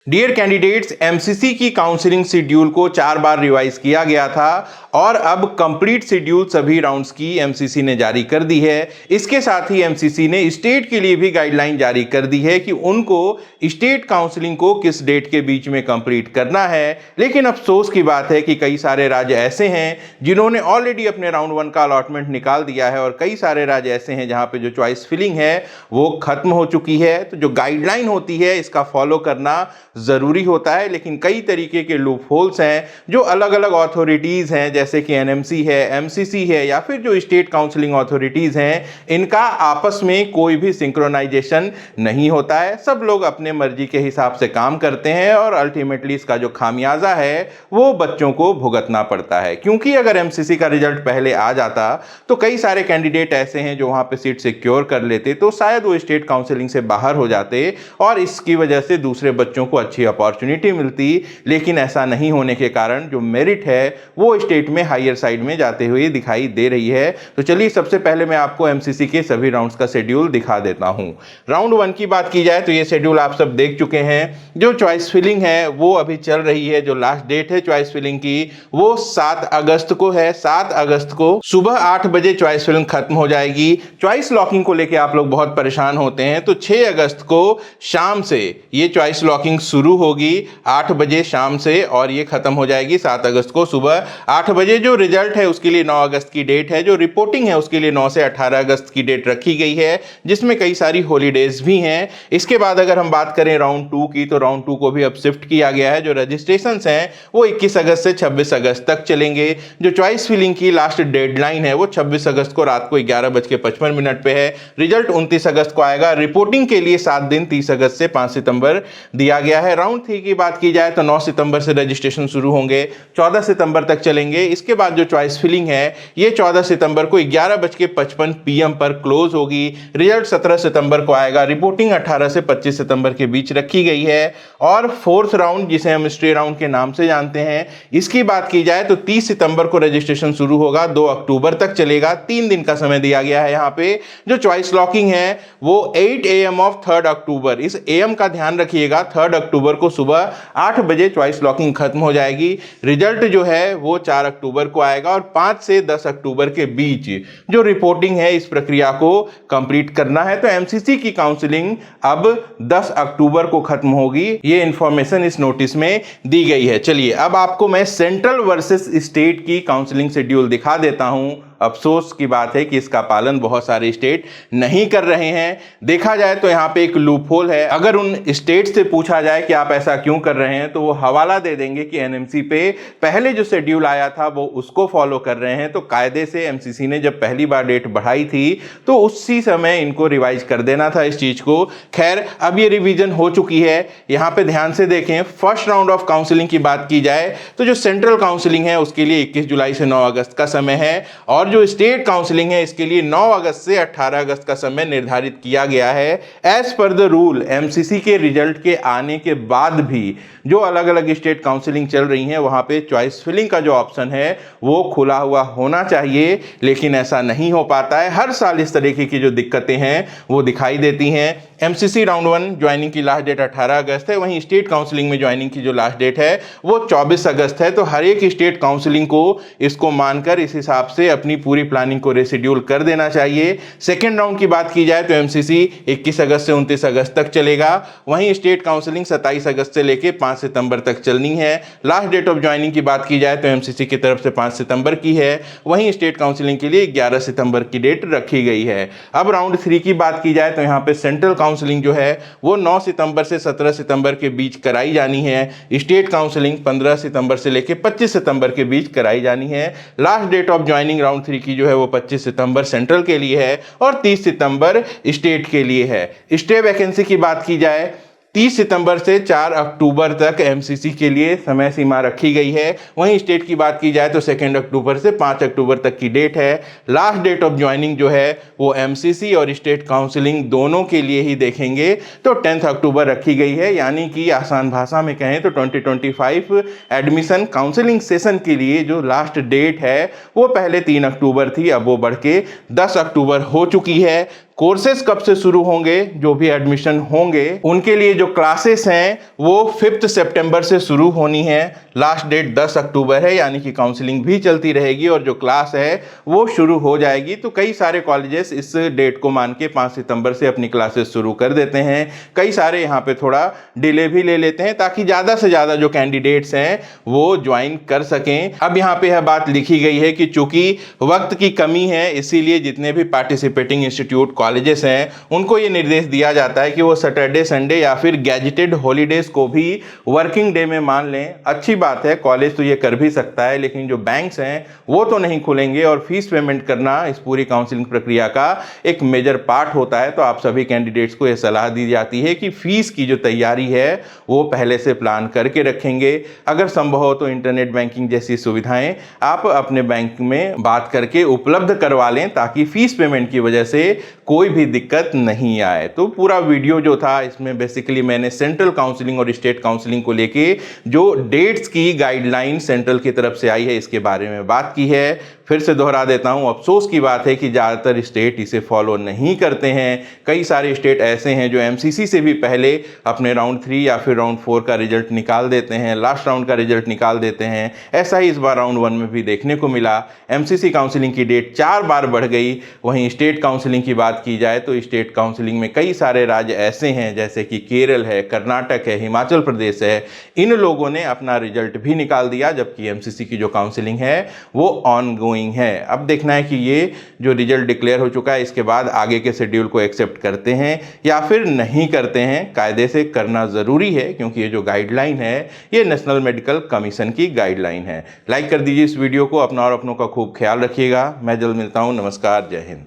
Dear candidates, MCC की counselling schedule को 4 बार revise किया गया था और अब कंप्लीट शेड्यूल सभी राउंड्स की एमसीसी ने जारी कर दी है। इसके साथ ही एमसीसी ने स्टेट के लिए भी गाइडलाइन जारी कर दी है कि उनको स्टेट काउंसलिंग को किस डेट के बीच में कंप्लीट करना है। लेकिन अफसोस की बात है कि कई सारे राज्य ऐसे हैं जिन्होंने ऑलरेडी अपने राउंड 1 का अलॉटमेंट निकाल दिया है और कई सारे राज्य ऐसे हैं जहां पे जो चॉइस फिलिंग है वो खत्म हो चुकी है। तो जो गाइडलाइन होती है इसका फॉलो करना जरूरी होता है, लेकिन कई तरीके के लूप होल्स हैं जो अलग अलग अथॉरिटीज हैं जैसे कि एनएमसी है, एमसीसी है या फिर जो स्टेट काउंसलिंग अथॉरिटीज हैं, इनका आपस में कोई भी सिंक्रोनाइजेशन नहीं होता है। सब लोग अपने मर्जी के हिसाब से काम करते हैं और अल्टीमेटली इसका जो खामियाजा है वो बच्चों को भुगतना पड़ता है। क्योंकि अगर एमसीसी का रिजल्ट पहले आ जाता तो कई सारे कैंडिडेट ऐसे हैं जो वहां पे सीट सिक्योर कर लेते तो शायद वो स्टेट काउंसलिंग से बाहर हो जाते और इसकी वजह से दूसरे बच्चों को अच्छी अपॉर्चुनिटी मिलती। लेकिन ऐसा नहीं होने के कारण जो मेरिट है वो स्टेट में हायर साइड में जाते हुए दिखाई दे रही है। तो चलिए सबसे पहले मैं आपको एमसीसी के सभी राउंड्स का शेड्यूल दिखा देता हूं। राउंड 1 की बात की जाए तो ये शेड्यूल आप सब देख चुके हैं। जो चॉइस फिलिंग है वो अभी चल रही है। जो लास्ट डेट है चॉइस फिलिंग की वो 7 अगस्त को है। 7 अगस्त को सुबह 8 बजे चॉइस फिलिंग खत्म हो जाएगी। चॉइस लॉकिंग को लेकर आप लोग बहुत परेशान होते हैं, तो 6 अगस्त को शाम से ये चॉइस लॉकिंग शुरू होगी 8 बजे शाम से और ये खत्म हो जाएगी 7 अगस्त को सुबह 8 बजे। जो रिजल्ट है उसके लिए 9 अगस्त की डेट है। जो रिपोर्टिंग है उसके लिए 9 से 18 अगस्त की डेट रखी गई है, जिसमें कई सारी हॉलीडेज भी हैं। इसके बाद अगर हम बात करें राउंड 2 की तो राउंड 2 को भी अब शिफ्ट किया गया है। जो रजिस्ट्रेशंस हैं वो 21 अगस्त से 26 अगस्त तक चलेंगे। जो चॉइस फिलिंग की लास्ट डेडलाइन है वो 26 अगस्त को रात को 11:55 पे है। रिजल्ट 29 अगस्त को आएगा। रिपोर्टिंग के लिए 7 दिन 30 अगस्त से 5 सितंबर दिया गया है। राउंड 3 की बात की जाए तो 9 सितंबर से रजिस्ट्रेशन शुरू होंगे, 14 सितंबर तक चलेंगे। इसके बाद जो चॉइस फिलिंग है ये 14 सितंबर को 11:55 PM पर क्लोज होगी। रिजल्ट 17 सितंबर को आएगा। रिपोर्टिंग 18 से 25 सितंबर के बीच रखी गई है। और फोर्थ राउंड जिसे हम स्टे राउंड के नाम से जानते हैं, इसकी बात की जाए तो 30 सितंबर को रजिस्ट्रेशन शुरू होगा, 2 अक्टूबर तक चलेगा। 3 दिन का समय दिया गया है। यहाँ पे जो चॉइस लॉकिंग है वो 8 AM ऑफ 3 अक्टूबर, इस AM का ध्यान रखिएगा, 3 अक्टूबर को सुबह 8 बजे चॉइस लॉकिंग खत्म हो जाएगी। रिजल्ट जो है वो 4 अक्टूबर को आएगा और 5 से 10 अक्टूबर के बीच जो रिपोर्टिंग है इस प्रक्रिया को कंप्लीट करना है। तो एमसीसी की काउंसलिंग अब 10 अक्टूबर को खत्म होगी, ये इंफॉर्मेशन इस नोटिस में दी गई है। चलिए अब आपको मैं सेंट्रल वर्सेस स्टेट की काउंसलिंग शेड्यूल दिखा देता हूं। अफसोस की बात है कि इसका पालन बहुत सारे स्टेट नहीं कर रहे हैं। देखा जाए तो यहाँ पे एक लूप होल है। अगर उन स्टेट से पूछा जाए कि आप ऐसा क्यों कर रहे हैं तो वो हवाला दे देंगे कि एनएमसी पे पहले जो शेड्यूल आया था वो उसको फॉलो कर रहे हैं। तो कायदे से एमसीसी ने जब पहली बार डेट बढ़ाई थी तो उसी समय इनको रिवाइज कर देना था इस चीज को। खैर अब ये रिवीजन हो चुकी है। यहाँ पे ध्यान से देखें, फर्स्ट राउंड ऑफ काउंसलिंग की बात की जाए तो जो सेंट्रल काउंसलिंग है उसके लिए 21 जुलाई से 9 अगस्त का समय है और जो स्टेट काउंसलिंग है इसके लिए 9 अगस्त से 18 अगस्त का समय निर्धारित किया गया है। As per the rule MCC के रिजल्ट के आने के बाद भी जो अलग अलग स्टेट काउंसलिंग चल रही हैं वहां पे चॉइस फिलिंग का जो ऑप्शन है वो खुला हुआ होना चाहिए, लेकिन ऐसा नहीं हो पाता है। हर साल इस तरीके की जो दिक्कतें हैं वो दिखाई देती हैं। एमसीसी राउंड 1 ज्वाइनिंग की लास्ट डेट 18 अगस्त है, वहीं स्टेट काउंसलिंग में ज्वाइनिंग की जो लास्ट डेट है वो 24 अगस्त है। तो हर एक स्टेट काउंसलिंग को इसको मानकर इस हिसाब से अपनी पूरी प्लानिंग को रेशिड्यूल कर देना चाहिए। सेकेंड राउंड की बात की जाए तो एमसीसी 21 अगस्त से 29 अगस्त तक चलेगा, वहीं स्टेट काउंसलिंग 27 अगस्त से लेकर 5 सितंबर तक चलनी है। लास्ट डेट ऑफ ज्वाइनिंग की बात की जाए तो एमसीसी की तरफ से 5 सितंबर की है, वहीं स्टेट काउंसलिंग के लिए 11 सितंबर की डेट रखी गई है। अब राउंड 3 की बात की जाए तो यहाँ पे सेंट्रल काउंसलिंग जो है वो 9 सितंबर से 17 सितंबर के बीच कराई जानी है। स्टेट काउंसलिंग 15 सितंबर से लेकर 25 सितंबर के बीच कराई जानी है। Last date of joining round 3 की जो है वो 25 सितंबर सेंट्रल के लिए है और 30 सितंबर स्टेट के लिए है। स्टे वैकेंसी की बात की जाए 30 सितंबर से 4 अक्टूबर तक एमसीसी के लिए समय सीमा रखी गई है। वहीं स्टेट की बात की जाए तो 2 अक्टूबर से 5 अक्टूबर तक की डेट है। लास्ट डेट ऑफ ज्वाइनिंग जो है वो एमसीसी और स्टेट काउंसलिंग दोनों के लिए ही देखेंगे तो 10 अक्टूबर रखी गई है। यानी कि आसान भाषा में कहें तो 2025 एडमिशन काउंसलिंग सेशन के लिए जो लास्ट डेट है वो पहले 3 अक्टूबर थी, अब वो बढ़ के 10 अक्टूबर हो चुकी है। कोर्सेज कब से शुरू होंगे, जो भी एडमिशन होंगे उनके लिए जो क्लासेस हैं वो 5 सितंबर से शुरू होनी है। लास्ट डेट 10 अक्टूबर है, यानी कि काउंसलिंग भी चलती रहेगी और जो क्लास है वो शुरू हो जाएगी। तो कई सारे कॉलेजेस इस डेट को मान के 5 सितंबर से अपनी क्लासेस शुरू कर देते हैं। कई सारे यहाँ पे थोड़ा डिले भी ले लेते हैं ताकि ज़्यादा से ज़्यादा जो कैंडिडेट्स हैं वो ज्वाइन कर सकें। अब यहाँ पे यह बात लिखी गई है कि चूंकि वक्त की कमी है, इसीलिए जितने भी पार्टिसिपेटिंग इंस्टीट्यूट कॉलेजेस हैं उनको ये निर्देश दिया जाता है कि वो सैटरडे संडे या फिर गैजेटेड हॉलीडेज को भी वर्किंग डे में मान लें। अच्छी बात है, कॉलेज तो ये कर भी सकता है, लेकिन जो बैंक्स हैं वो तो नहीं खुलेंगे और फीस पेमेंट करना इस पूरी काउंसलिंग प्रक्रिया का एक मेजर पार्ट होता है। तो आप सभी कैंडिडेट्स को यह सलाह दी जाती है कि फीस की जो तैयारी है वो पहले से प्लान करके रखेंगे। अगर संभव हो तो इंटरनेट बैंकिंग जैसी सुविधाएं आप अपने बैंक में बात करके उपलब्ध करवा लें ताकि फीस पेमेंट की वजह से कोई भी दिक्कत नहीं आए। तो पूरा वीडियो जो था इसमें बेसिकली मैंने सेंट्रल काउंसलिंग और स्टेट काउंसलिंग को लेके जो डेट्स की गाइडलाइन सेंट्रल की तरफ से आई है इसके बारे में बात की है। फिर से दोहरा देता हूं, अफसोस की बात है कि ज़्यादातर स्टेट इसे फॉलो नहीं करते हैं। कई सारे स्टेट ऐसे हैं जो एमसीसी से भी पहले अपने राउंड 3 या फिर राउंड 4 का रिजल्ट निकाल देते हैं, लास्ट राउंड का रिजल्ट निकाल देते हैं। ऐसा ही इस बार राउंड 1 में भी देखने को मिला। एमसीसी काउंसलिंग की डेट 4 बार बढ़ गई। वहीं स्टेट काउंसलिंग की बात की जाए तो स्टेट काउंसलिंग में कई सारे राज्य ऐसे हैं जैसे कि केरल है, कर्नाटक है, हिमाचल प्रदेश है। इन लोगों ने अपना रिजल्ट भी निकाल दिया, जबकि एमसीसी की जो काउंसलिंग है वो ऑन गोइंग है। अब देखना है कि ये जो रिजल्ट डिक्लेयर हो चुका है इसके बाद आगे के शेड्यूल को एक्सेप्ट करते हैं या फिर नहीं करते हैं। कायदे से करना जरूरी है क्योंकि ये जो गाइडलाइन है ये नेशनल मेडिकल कमीशन की गाइडलाइन है। लाइक कर दीजिए इस वीडियो को, अपना और अपनों का खूब ख्याल रखिएगा। मैं जल्द मिलता हूं। नमस्कार, जय हिंद।